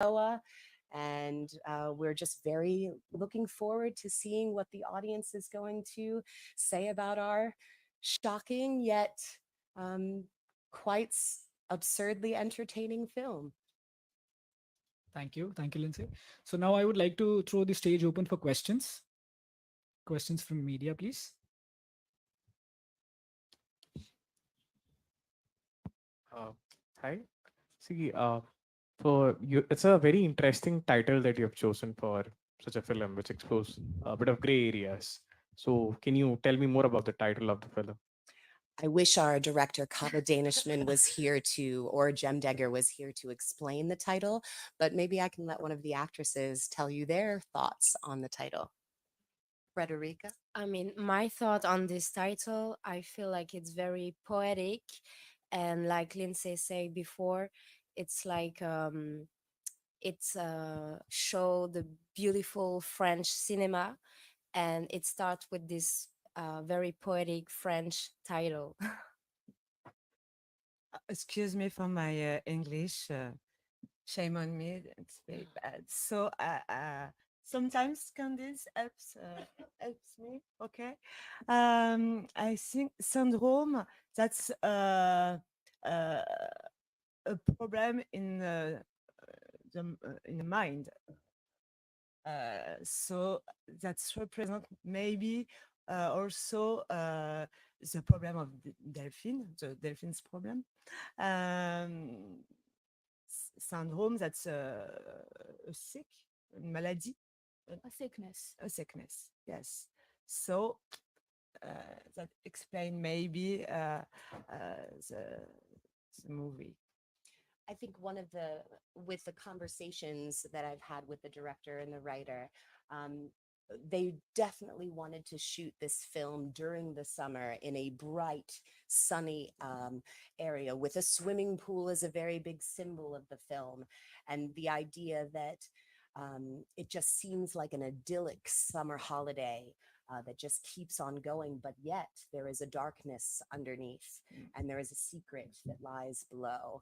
Noah. And we're just very looking forward to seeing what the audience is going to say about our shocking yet um, quite absurdly entertaining film. Thank you, Lindsay. So now I would like to throw the stage open for questions. Questions from media, please. Uh, Hi. See, for you, it's a very interesting title that you have chosen for such a film, which explores a bit of gray areas. So, can you tell me more about the title of the film? I wish our director, Kava Danishman, was here to, or Jem Degger was here to explain the title, but maybe I can let one of the actresses tell you their thoughts on the title. Frederica? I mean, my thought on this title, I feel like it's very poetic, and like Lindsay said before, it's like it's show the beautiful French cinema, and it starts with this very poetic French title. Excuse me for my English. Shame on me. It's very bad. So sometimes Candice helps me. Okay. I think syndrome. That's uh, a problem in the mind. So that's represent maybe also the problem of the Delphine's problem. Um, Syndrome, that's a sick, une maladie, A sickness. a sickness. Yes. So that explain maybe the movie. I think with the conversations that I've had with the director and the writer, um, they definitely wanted to shoot this film during the summer in a bright, sunny area with a swimming pool as a very big symbol of the film. And the idea that it just seems like an idyllic summer holiday that just keeps on going, but yet there is a darkness underneath and there is a secret that lies below.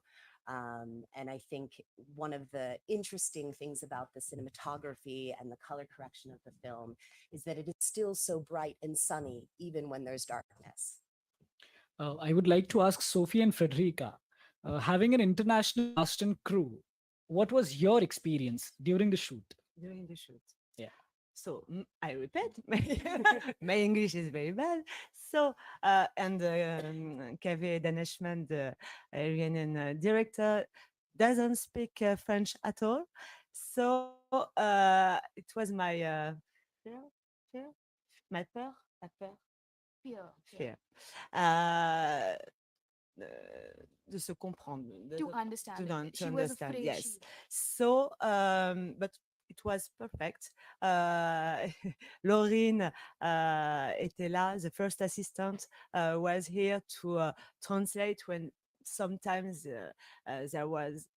And I think one of the interesting things about the cinematography and the color correction of the film is that it is still so bright and sunny, even when there's darkness. I would like to ask Sophie and Frederica, having an international cast and crew, what was your experience during the shoot? During the shoot. Yeah. So I repeat, my English is very bad. So and Kaveh Daneshman, the Iranian director, doesn't speak French at all. So it was my fear, fear, my peur, la peur, Fear. fear. Uh, uh, de se comprendre, To understand. to She was understand. afraid. Yes. So, but it was perfect. Laurine était là. The first assistant was here to translate when sometimes there was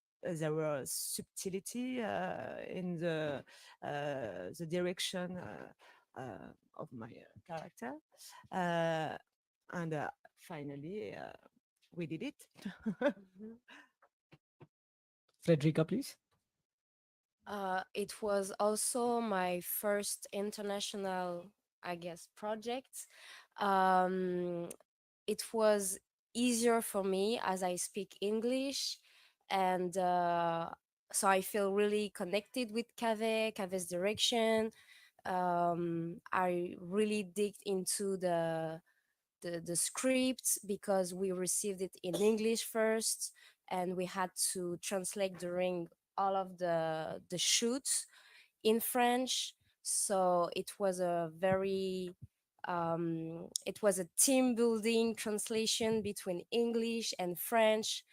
subtlety in the direction of my character, and finally we did it. Mhm. Frederica, please. It was also my first international, I guess, project. Um, it was easier for me as I speak English, and so I feel really connected with Cave's direction. I really digged into the script because we received it in English first, and we had to translate during all of the shoots in French. So it was a very it was a team building translation between English and French,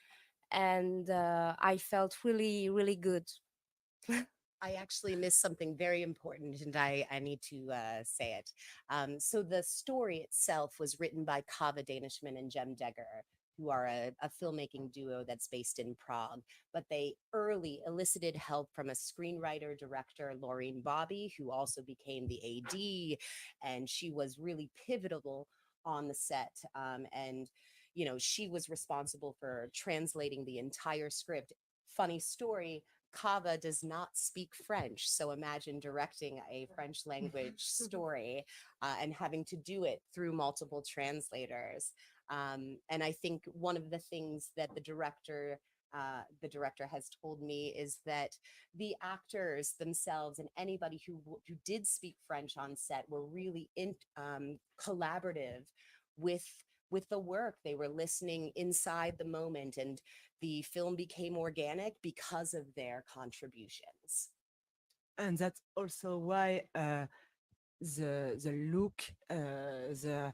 and I felt really good. I actually missed something very important, and I need to say it. So the story itself was written by Kava Danishman and Jem Degger, who are a filmmaking duo that's based in Prague. But they early elicited help from a screenwriter director, Laureen Bobby, who also became the AD, and she was really pivotal on the set. And she was responsible for translating the entire script. Funny story, Kava does not speak French. So imagine directing a French language story and having to do it through multiple translators. And I think one of the things that the director has told me is that the actors themselves and anybody who did speak French on set were really collaborative with the work. They were listening inside the moment, and the film became organic because of their contributions. And that's also why the look, the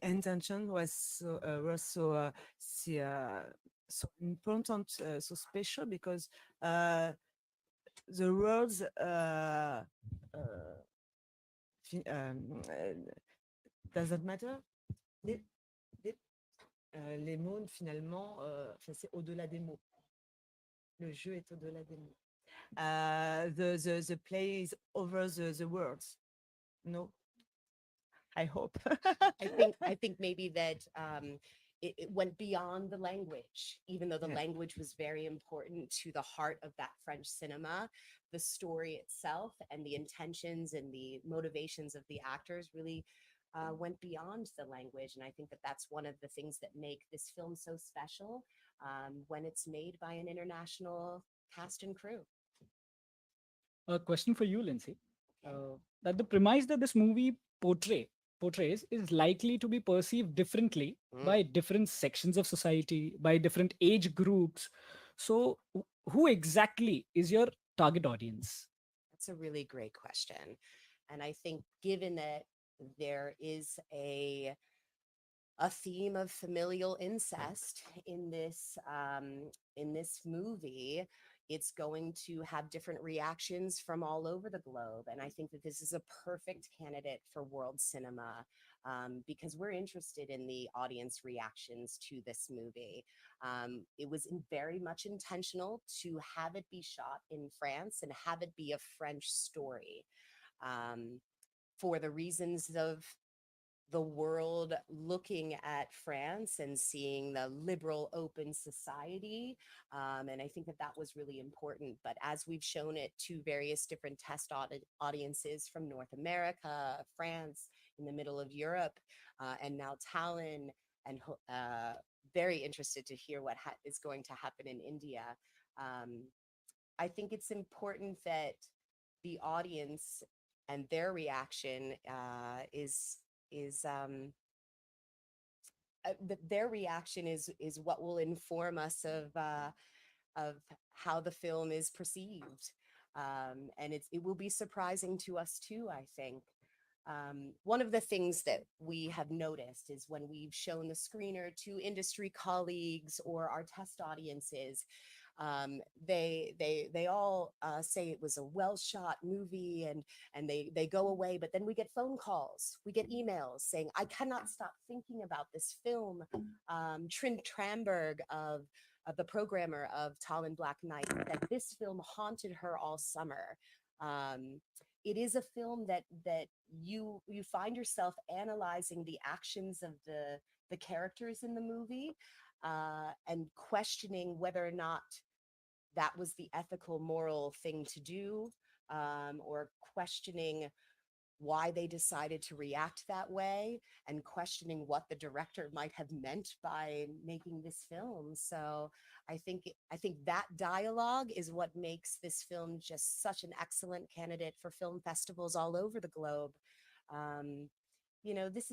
intention was so important, so special, because the words doesn't matter. Les, les mots, finalement, enfin, c'est au-delà des mots. Le jeu est au-delà des mots. The play is over the words. No, I hope. I think maybe that it went beyond the language, even though the Yeah. language was very important to the heart of that French cinema. The story itself and the intentions and the motivations of the actors really went beyond the language. And I think that that's one of the things that make this film so special when it's made by an international cast and crew. A question for you, Lindsay. That the premise that this movie portrays is likely to be perceived differently by different sections of society, by different age groups. So, who exactly is your target audience? That's a really great question. And I think given that there is a theme of familial incest in this movie, it's going to have different reactions from all over the globe. And I think that this is a perfect candidate for world cinema because we're interested in the audience reactions to this movie. It was very much intentional to have it be shot in France and have it be a French story for the reasons of the world looking at France and seeing the liberal, open society. And I think that that was really important. But as we've shown it to various different test audiences from North America, France, in the middle of Europe, and now Tallinn, and very interested to hear what is going to happen in India. I think it's important that the audience and their reaction their reaction is what will inform us of how the film is perceived, and it will be surprising to us too. I think one of the things that we have noticed is when we've shown the screener to industry colleagues or our test audiences, they all say it was a well shot movie, and they go away. But then we get phone calls, we get emails saying, I cannot stop thinking about this film. Trinh Tramberg of the programmer of Tallinn Black Night, that this film haunted her all summer. It is a film that you find yourself analyzing the actions of the characters in the movie and questioning whether or not that was the ethical, moral thing to do, or questioning why they decided to react that way, and questioning what the director might have meant by making this film. So I think that dialogue is what makes this film just such an excellent candidate for film festivals all over the globe. This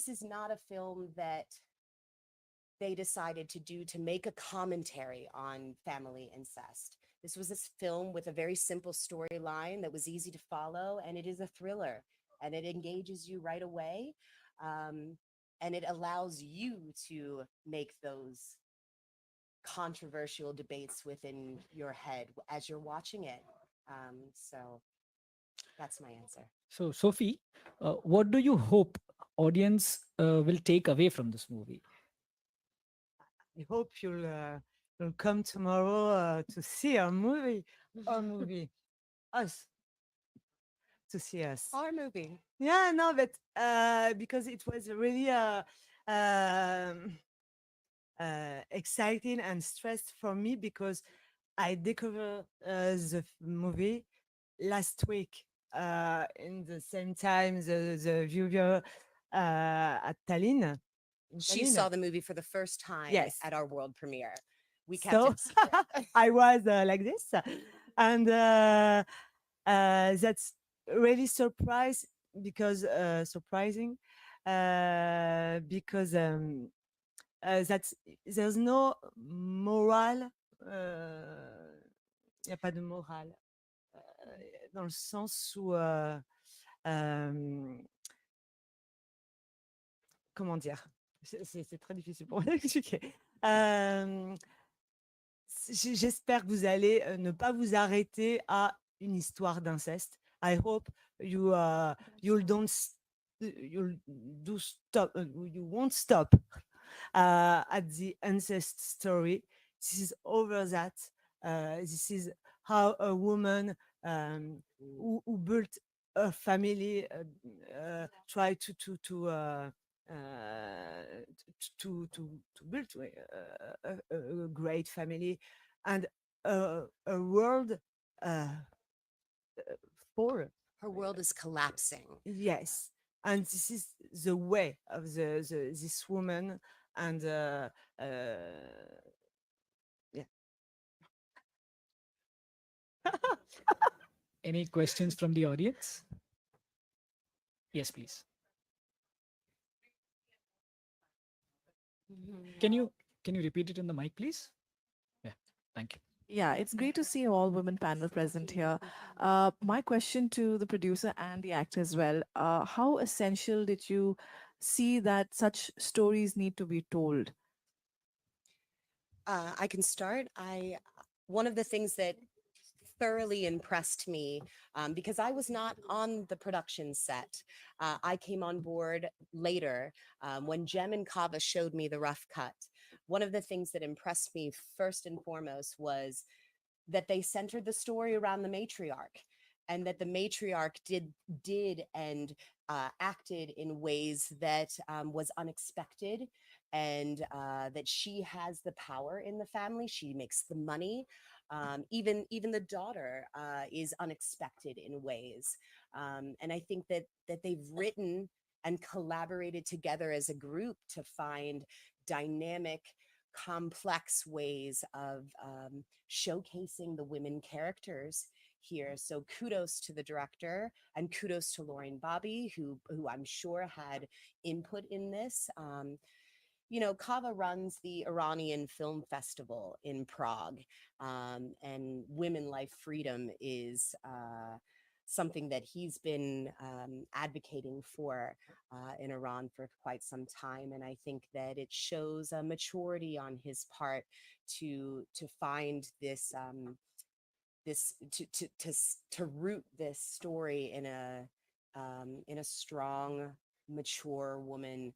is not a film that they decided to do to make a commentary on family incest. This was this film with a very simple storyline that was easy to follow, and it is a thriller, and it engages you right away, and it allows you to make those controversial debates within your head as you're watching it. So that's my answer. So, Sophie, what do you hope audience will take away from this movie? I hope you'll come tomorrow to see our movie, us, to see us. Our movie. Yeah, no, but because it was really exciting and stressed for me, because I discovered the movie last week in the same time the viewer at Tallinn. In She Tallinn. saw the movie for the first time Yes. at our world premiere. We kept So it secret. I was like this, and that's really surprising because that's there's no moral. Il n'y a pas de morale dans le sens où comment dire? C'est très difficile pour moi d'expliquer. J'espère que vous allez ne pas vous arrêter à une histoire d'inceste. I hope you'll don't you'll do stop you won't stop at the incest story. This is over that. This is how a woman who built a family try to build a great family and a world for Her world is collapsing. yes, and this is the way of this woman and yeah. Any questions from the audience? Yes, please. Can you repeat it in the mic, please? Yeah, thank you. Yeah, it's great to see all women panel present here. My question to the producer and the actor as well, how essential did you see that such stories need to be told? I can start. One of the things that thoroughly impressed me because I was not on the production set. I came on board later when Jem and Kava showed me the rough cut. One of the things that impressed me first and foremost was that they centered the story around the matriarch, and that the matriarch did and acted in ways that was unexpected, and that she has the power in the family. She makes the money. Even the daughter is unexpected in ways, and I think that they've written and collaborated together as a group to find dynamic, complex ways of showcasing the women characters here. So kudos to the director and kudos to Lauren Bobby, who I'm sure had input in this. You know, Kava runs the Iranian Film Festival in Prague, and Women Life Freedom is something that he's been advocating for in Iran for quite some time. And I think that it shows a maturity on his part to find this to root this story in a strong, mature woman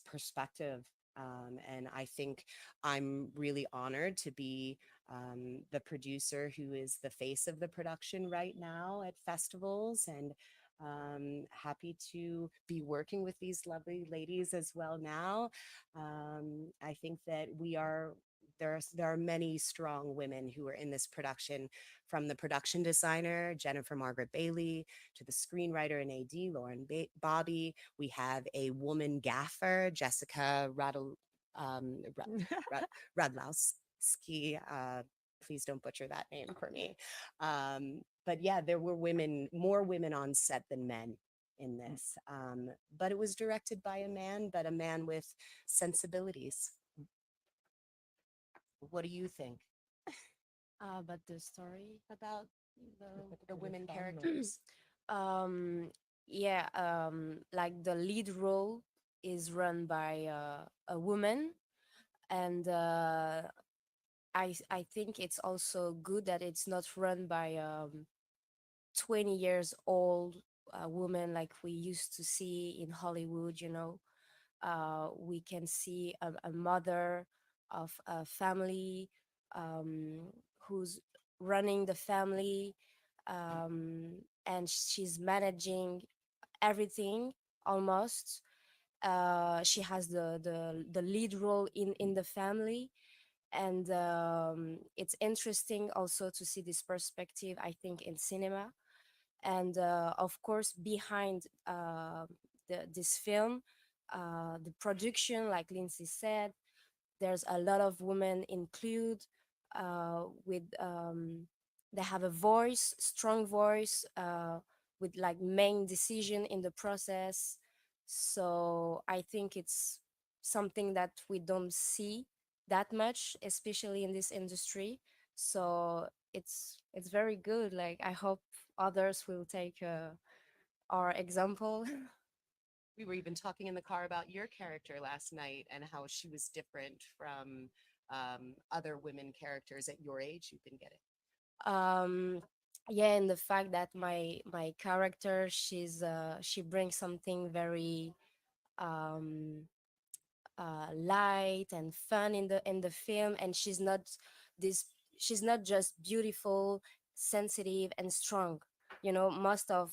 perspective. And I think I'm really honored to be the producer who is the face of the production right now at festivals, and happy to be working with these lovely ladies as well now. I think that there are many strong women who are in this production, from the production designer, Jennifer Margaret Bailey, to the screenwriter and AD, Lauren Bobby. We have a woman gaffer, Jessica Radlowski. Please don't butcher that name for me. But yeah, there were more women on set than men in this. But it was directed by a man, but a man with sensibilities. What do you think About the story. about the women characters? Yeah, like the lead role is run by a woman, and I think it's also good that it's not run by 20 years old woman like we used to see in Hollywood. You know, we can see a mother of a family who's running the family, and she's managing everything almost. She has the lead role in the family, and it's interesting also to see this perspective, I think, in cinema. And of course, behind this film, the production, like Lindsay said, there's a lot of women include with they have a voice, strong voice, with like main decision in the process. So I think it's something that we don't see that much, especially in this industry. So it's very good. Like, I hope others will take our example. We were even talking in the car about your character last night and how she was different from other women characters at your age you've been getting. Yeah, and the fact that my character, she brings something very um light and fun in the film, and this she's not just beautiful, sensitive, and strong. You know, most of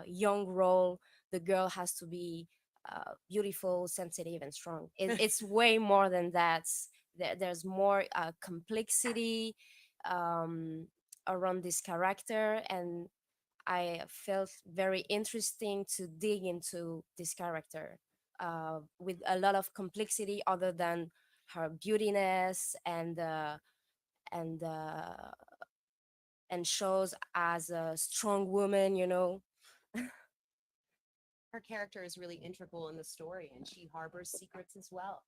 young role, the girl has to be beautiful, sensitive, and strong. It's way more than that. There's more complexity um around this character, and I felt very interesting to dig into this character with a lot of complexity other than her beautiness and uh, and shows as a strong woman, you know. Her character is really integral in the story, and she harbors secrets as well.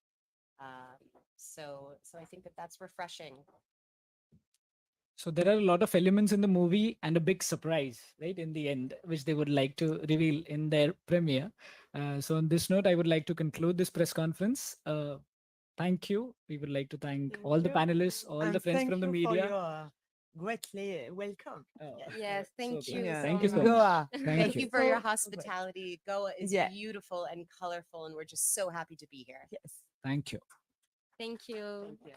So I think that that's refreshing. So there are a lot of elements in the movie and a big surprise, right, in the end, which they would like to reveal in their premiere. So on this note, I would like to conclude this press conference. Thank you. We would like to thank Thank all the you. panelists, all the And friends thank from the you for media. your greatly welcome. Oh, Yes, thank so you. glad. Yeah. Thank so you so much. much. Goa. Thank Thank you. you for your So great. hospitality. Goa is Yeah. beautiful and colorful, and we're just so happy to be here. Yes. Thank you. Thank you. Thank you.